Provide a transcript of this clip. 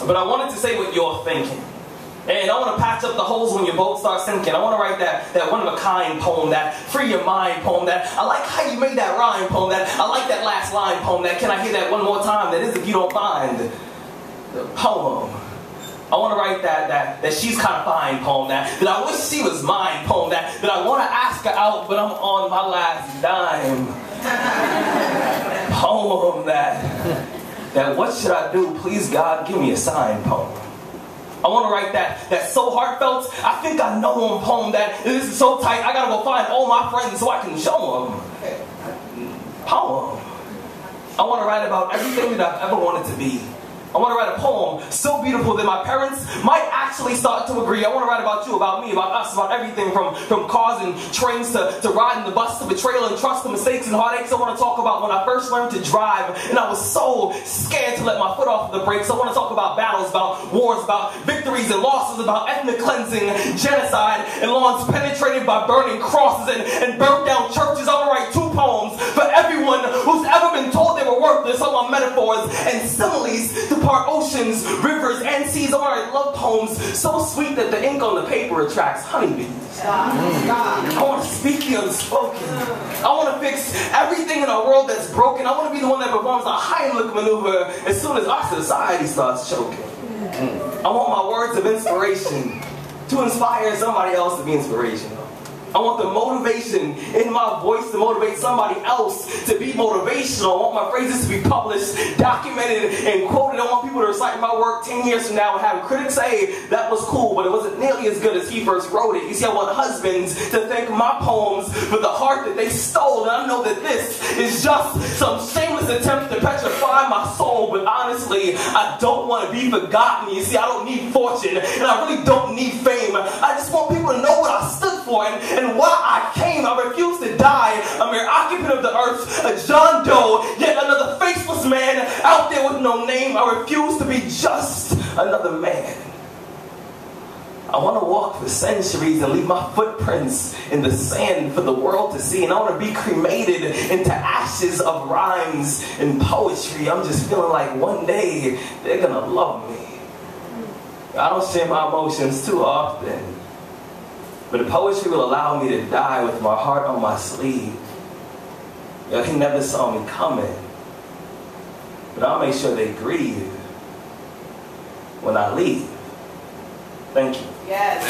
But I wanted to say what you're thinking. And I want to patch up the holes when your boat starts sinking. I want to write that one-of-a-kind poem, that free-your-mind poem, that I like how you made that rhyme poem, that I like that last line poem, that can I hear that one more time, that is if you don't mind, the poem. I want to write that she's kind of fine poem, that I wish she was mine poem, that I want to ask her out, but I'm on my last dime poem, that what should I do, please God, give me a sign poem. I want to write that so heartfelt, I think I know him poem, that this is so tight, I gotta go find all my friends so I can show them. Poem. I want to write about everything that I've ever wanted to be. I want to write a poem so beautiful that my parents might actually start to agree. I want to write about you, about me, about us, about everything from cars and trains to riding the bus, to betrayal and trust, to mistakes and heartaches. I want to talk about when I first learned to drive and I was so scared to let my foot off the brakes. I want to talk about battles, about wars, about victories and losses, about ethnic cleansing, genocide, and lawns penetrated by burning crosses and burnt down churches. I want to write 2 poems for everyone who's ever been told they were worthless. I want metaphors and similes to part oceans, rivers, and seas. I want to write love poems so sweet that the ink on the paper attracts honeybees. I want to speak the unspoken. I want to fix everything in our world that's broken. I want to be the one that performs the Heimlich maneuver as soon as our society starts choking. I want my words of inspiration to inspire somebody else to be inspirational. I want the motivation in my voice to motivate somebody else to be motivational. I want my phrases to be published, documented, and quoted. I want people to recite my work 10 years from now and have critics say that was cool, but it wasn't nearly as good as he first wrote it. You see, I want husbands to thank my poems for the heart that they stole. And I know that this is just some shameless attempt to petrify my soul, but honestly, I don't want to be forgotten. You see, I don't need fortune, and I really don't need fame. I just want people to know what I stood for and why I came. I refuse to die a mere occupant of the earth, a John Doe, yet another faceless man out there with no name. I refuse to be just another man. I want to walk for centuries and leave my footprints in the sand for the world to see. And I want to be cremated into ashes of rhymes and poetry. I'm just feeling like one day they're going to love me. I don't share my emotions too often, but poetry will allow me to die with my heart on my sleeve. They never saw me coming, but I'll make sure they grieve when I leave. Thank you. Yes.